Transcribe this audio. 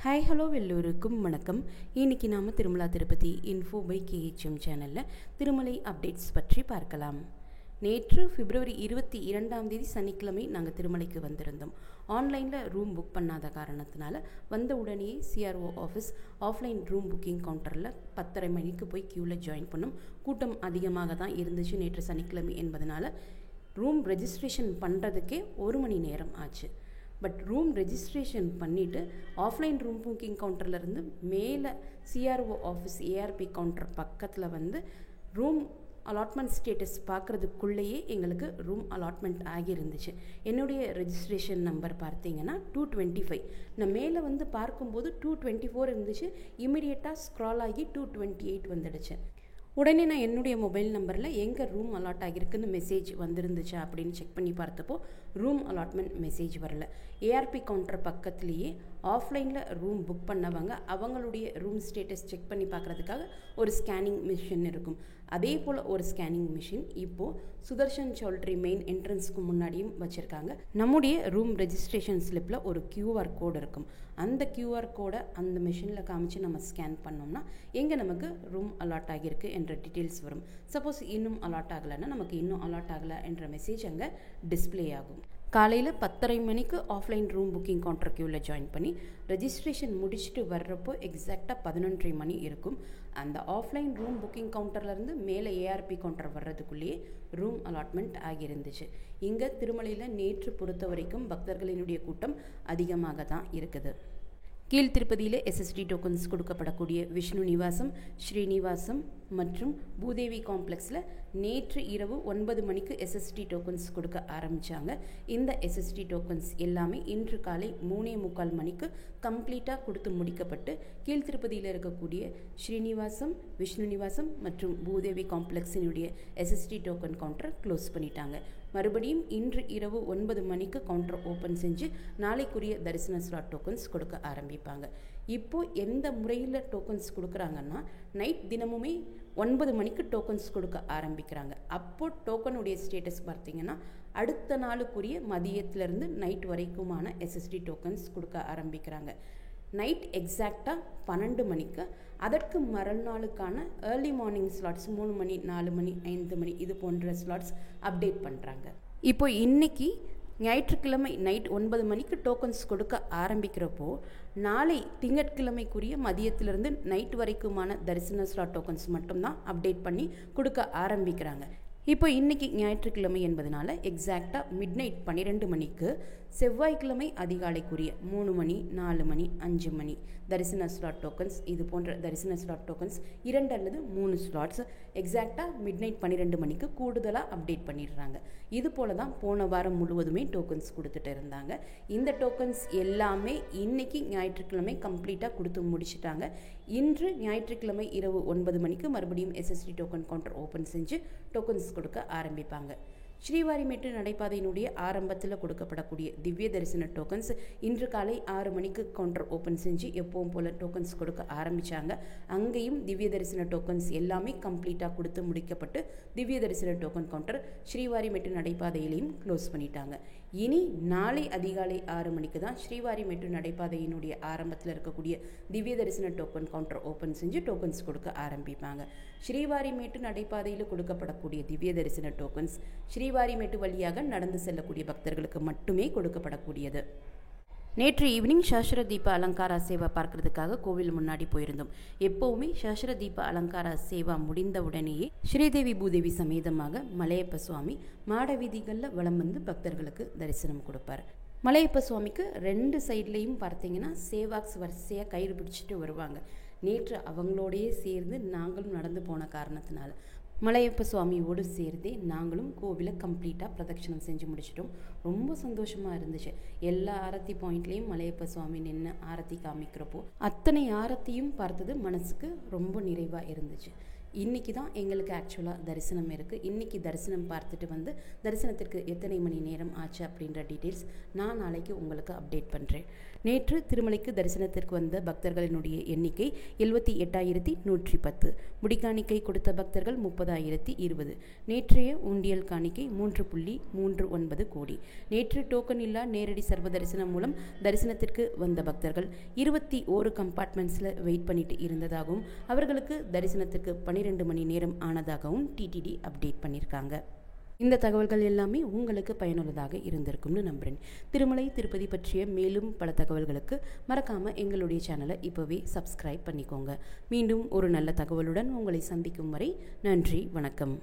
Hi hello எல்லோருக்கும் வணக்கம். இன்றைக்கி நாம் திருமலா திருப்பதி இன்ஃபோ பை கேஹெச்எம் சேனலில் திருமலை அப்டேட்ஸ் பற்றி பார்க்கலாம். நேற்று பிப்ரவரி 22 சனிக்கிழமை நாங்கள் திருமலைக்கு வந்திருந்தோம். ஆன்லைனில் ரூம் புக் பண்ணாத காரணத்தினால வந்த உடனே CRO office offline room booking கவுண்டரில் 10:30 மணிக்கு போய் க்யூவில் ஜாயின் பண்ணோம். கூட்டம் அதிகமாக தான் இருந்துச்சு நேற்று சனிக்கிழமை என்பதனால ரூம் ரெஜிஸ்ட்ரேஷன் பண்ணுறதுக்கே 1 மணி நேரம் ஆச்சு. பட் ரூம் ரெஜிஸ்ட்ரேஷன் பண்ணிவிட்டு ஆஃப்லைன் ரூம் புக்கிங் கவுண்டர்லேருந்து மேலே சிஆர்ஓ ஆஃபீஸ் ஏஆர்பி கவுண்டர் பக்கத்தில் ரூம் அலாட்மெண்ட் ஸ்டேட்டஸ் பார்க்குறதுக்குள்ளேயே எங்களுக்கு ரூம் அலாட்மெண்ட் ஆகியிருந்துச்சு. என்னுடைய ரெஜிஸ்ட்ரேஷன் நம்பர் பார்த்தீங்கன்னா 225. நான் மேலே பார்க்கும்போது 224 இருந்துச்சு. இமிடியேட்டாக ஸ்க்ரால் ஆகி 228 வந்துடுச்சு. உடனே நான் என்னுடைய மொபைல் நம்பரில் எங்கே ரூம் அலாட் ஆகியிருக்குன்னு மெசேஜ் வந்துருந்துச்சா அப்படின்னு செக் பண்ணி பார்த்தப்போ ரூம் அலாட்மெண்ட் மெசேஜ் வரல. ஏஆர்பி கவுண்டர் பக்கத்துலேயே ஆஃப்லைனில் ரூம் புக் பண்ணவங்க அவங்களுடைய ரூம் ஸ்டேட்டஸ் செக் பண்ணி பார்க்குறதுக்காக ஒரு ஸ்கேனிங் மிஷின் இருக்கும். அதே போல் ஒரு ஸ்கேனிங் மிஷின் இப்போது சுதர்ஷன் சௌல்ட்ரி மெயின் என்ட்ரன்ஸ்க்கு முன்னாடியும் வச்சுருக்காங்க. நம்முடைய ரூம் ரெஜிஸ்ட்ரேஷன் ஸ்லிப்பில் ஒரு QR கோடு இருக்கும். அந்த QR கோடை அந்த மிஷினில் காமிச்சு நம்ம ஸ்கேன் பண்ணோம்னா எங்கே நமக்கு ரூம் அலாட் ஆகியிருக்கு என்ற டீட்டெயில்ஸ் வரும். சப்போஸ் இன்னும் அலாட் ஆகலைன்னா நமக்கு இன்னும் அலாட் ஆகலை என்ற மெசேஜ் அங்கே டிஸ்பிளே ஆகும். காலையில் 10:30 மணிக்கு ஆஃப்லைன் ரூம் புக்கிங் கவுண்டர் க்யூவில் ஜாயின் பண்ணி ரெஜிஸ்ட்ரேஷன் முடிச்சுட்டு வர்றப்போ எக்ஸாக்டாக 11:30 மணி இருக்கும். அந்த ஆஃப்லைன் ரூம் புக்கிங் கவுண்டர்லேருந்து மேலே ஏஆர்பி கவுண்டர் வர்றதுக்குள்ளேயே ரூம் அலாட்மெண்ட் ஆகியிருந்துச்சு. இங்கே திருமலையில் நேற்று பொறுத்த வரைக்கும் பக்தர்களினுடைய கூட்டம் அதிகமாக தான் இருக்குது. கீழ் திருப்பதியில் SSD டோக்கன்ஸ் கொடுக்கப்படக்கூடிய விஷ்ணு நிவாசம், ஸ்ரீனிவாசம் மற்றும் பூதேவி காம்ப்ளெக்ஸில் நேற்று இரவு 9 மணிக்கு SSD டோக்கன்ஸ் கொடுக்க ஆரம்பித்தாங்க. இந்த SSD டோக்கன்ஸ் எல்லாமே இன்று காலை 3:45 மணிக்கு கம்ப்ளீட்டாக கொடுத்து முடிக்கப்பட்டு கீழ் திருப்பதியில் இருக்கக்கூடிய ஸ்ரீனிவாசம், விஷ்ணு நிவாசம் மற்றும் பூதேவி காம்ப்ளெக்ஸினுடைய SSD டோக்கன் கவுண்டரை க்ளோஸ் பண்ணிட்டாங்க. மறுபடியும் இன்று இரவு 9 மணிக்கு கவுண்டர் ஓப்பன் செஞ்சு நாளைக்குரிய தரிசன ஸ்லாட் டோக்கன்ஸ் கொடுக்க ஆரம்பிப்பாங்க. இப்போது எந்த முறையில் டோக்கன்ஸ் கொடுக்குறாங்கன்னா நைட் தினமுமே 9 மணிக்கு டோக்கன்ஸ் கொடுக்க ஆரம்பிக்கிறாங்க. அப்போது டோக்கனுடைய ஸ்டேட்டஸ் பார்த்தீங்கன்னா அடுத்த நாளுக்குரிய மதியத்திலேருந்து நைட் வரைக்குமான SSD டோக்கன்ஸ் கொடுக்க ஆரம்பிக்கிறாங்க. நைட் எக்ஸாக்டாக 12 மணிக்கு அதற்கு மறுநாளுக்கான ஏர்லி மார்னிங் ஸ்லாட்ஸ் 3 மணி, 4 மணி, 5 மணி இது போன்ற ஸ்லாட்ஸ் அப்டேட் பண்ணுறாங்க. இப்போ இன்னைக்கு ஞாயிற்றுக்கிழமை நைட் 9 மணிக்கு டோக்கன்ஸ் கொடுக்க ஆரம்பிக்கிறப்போ நாளை திங்கட்கிழமைக்குரிய மதியத்திலிருந்து நைட் வரைக்குமான தரிசன ஸ்லாட் டோக்கன்ஸ் மட்டும்தான் அப்டேட் பண்ணி கொடுக்க ஆரம்பிக்கிறாங்க. இப்போ இன்றைக்கி ஞாயிற்றுக்கிழமை என்பதனால எக்ஸாக்டாக மிட்நைட் 12 மணிக்கு செவ்வாய்க்கிழமை அதிகாலைக்குரிய 3 மணி, 4 மணி, 5 மணி தரிசன ஸ்லாட் டோக்கன்ஸ் இது போன்ற தரிசன ஸ்லாட் டோக்கன்ஸ் 2 அல்லது 3 ஸ்லாட்ஸ் எக்ஸாக்டாக மிட்நைட் 12 மணிக்கு கூடுதலாக அப்டேட் பண்ணிடுறாங்க. இது போல தான் போன வாரம் முழுவதுமே டோக்கன்ஸ் கொடுத்துட்டு இருந்தாங்க. இந்த டோக்கன்ஸ் எல்லாமே இன்றைக்கி ஞாயிற்றுக்கிழமை கம்ப்ளீட்டாக கொடுத்து முடிச்சுட்டாங்க. இன்று ஞாயிற்றுக்கிழமை இரவு 9 மணிக்கு மறுபடியும் SSD டோக்கன் கவுண்டர் ஓப்பன் செஞ்சு டோக்கன்ஸ் கொடுக்க ஆரம்பிப்பாங்க. ஸ்ரீவாரிமேட்டு நடைபாதையினுடைய ஆரம்பத்தில் கொடுக்கப்படக்கூடிய திவ்ய தரிசன டோக்கன்ஸ் இன்று காலை 6 மணிக்கு கவுண்டர் ஓப்பன் செஞ்சு எப்பவும் போல் டோக்கன்ஸ் கொடுக்க ஆரம்பித்தாங்க. அங்கேயும் திவ்ய தரிசன டோக்கன்ஸ் எல்லாமே கம்ப்ளீட்டாக கொடுத்து முடிக்கப்பட்டு திவ்ய தரிசன டோக்கன் கவுண்டர் ஸ்ரீவாரிமேட்டு நடைபாதையிலையும் க்ளோஸ் பண்ணிட்டாங்க. இனி நாளை அதிகாலை 6 மணிக்கு தான் ஸ்ரீவாரிமேட்டு நடைபாதையினுடைய ஆரம்பத்தில் இருக்கக்கூடிய திவ்ய தரிசன டோக்கன் கவுண்டர் ஓப்பன் செஞ்சு டோக்கன்ஸ் கொடுக்க ஆரம்பிப்பாங்க. ஸ்ரீவாரிமேட்டு நடைபாதையில் கொடுக்கப்படக்கூடிய திவ்ய தரிசன டோக்கன்ஸ் ஸ்ரீவாரிமேட்டு வழியாக நடந்து செல்லக்கூடிய பக்தர்களுக்கு மட்டுமே கொடுக்கப்படக்கூடியது. நேற்று ஈவினிங் சாஸ்திர தீப அலங்கார சேவா பார்க்கறதுக்காக கோவில் முன்னாடி போயிருந்தோம். எப்போவுமே சாஸ்திர தீப அலங்கார சேவா முடிந்த உடனேயே ஸ்ரீதேவி பூதேவி சமேதமாக மலையப்ப சுவாமி மாட வீதிகளில் வலம் வந்து பக்தர்களுக்கு தரிசனம் கொடுப்பார். மலையப்ப சுவாமிக்கு 2 சைட்லேயும் பார்த்தீங்கன்னா சேவாக்ஸ் வரிசையாக கயிறு பிடிச்சிட்டு வருவாங்க. நேற்று அவங்களோடையே சேர்ந்து நாங்களும் நடந்து போன காரணத்தினால மலையப்ப சுவாமியோடு சேர்ந்தே நாங்களும் கோவிலை கம்ப்ளீட்டாக பிரதட்சணம் செஞ்சு முடிச்சிட்டோம். ரொம்ப சந்தோஷமாக இருந்துச்சு. எல்லா ஆரத்தி பாயிண்ட்லேயும் மலையப்ப சுவாமி நின்று ஆரத்தி காமிக்கிறப்போ அத்தனை ஆரத்தியும் பார்த்தது மனசுக்கு ரொம்ப நிறைவாக இருந்துச்சு. இன்றைக்கி தான் எங்களுக்கு ஆக்சுவலாக தரிசனம் இருக்குது. இன்றைக்கி தரிசனம் பார்த்துட்டு தரிசனத்திற்கு எத்தனை மணி நேரம் ஆச்சு அப்படின்ற டீட்டெயில்ஸ் நான் நாளைக்கு உங்களுக்கு அப்டேட் பண்ணுறேன். நேற்று திருமலைக்கு தரிசனத்திற்கு வந்த பக்தர்களினுடைய எண்ணிக்கை 78,110. முடிக்காணிக்கை கொடுத்த பக்தர்கள் 30,020. நேற்றைய உண்டியல் காணிக்கை 3.39 கோடி. நேற்று டோக்கன் இல்லா நேரடி சர்வ தரிசனம் மூலம் தரிசனத்திற்கு வந்த பக்தர்கள் 21 கம்பார்ட்மெண்ட்ஸில் வெயிட் பண்ணிட்டு இருந்ததாகவும் அவர்களுக்கு தரிசனத்திற்கு 12 மணி நேரம் ஆனதாகவும் டிடிடி அப்டேட் பண்ணியிருக்காங்க. இந்த தகவல்கள் எல்லாமே உங்களுக்கு பயனுள்ளதாக இருந்திருக்கும்னு நம்புகிறேன். திருமலை திருப்பதி பற்றிய மேலும் பல தகவல்களுக்கு மறக்காமல் எங்களுடைய சேனலை இப்போவே சப்ஸ்கிரைப் பண்ணிக்கோங்க. மீண்டும் ஒரு நல்ல தகவலுடன் உங்களை சந்திக்கும் வரை நன்றி, வணக்கம்.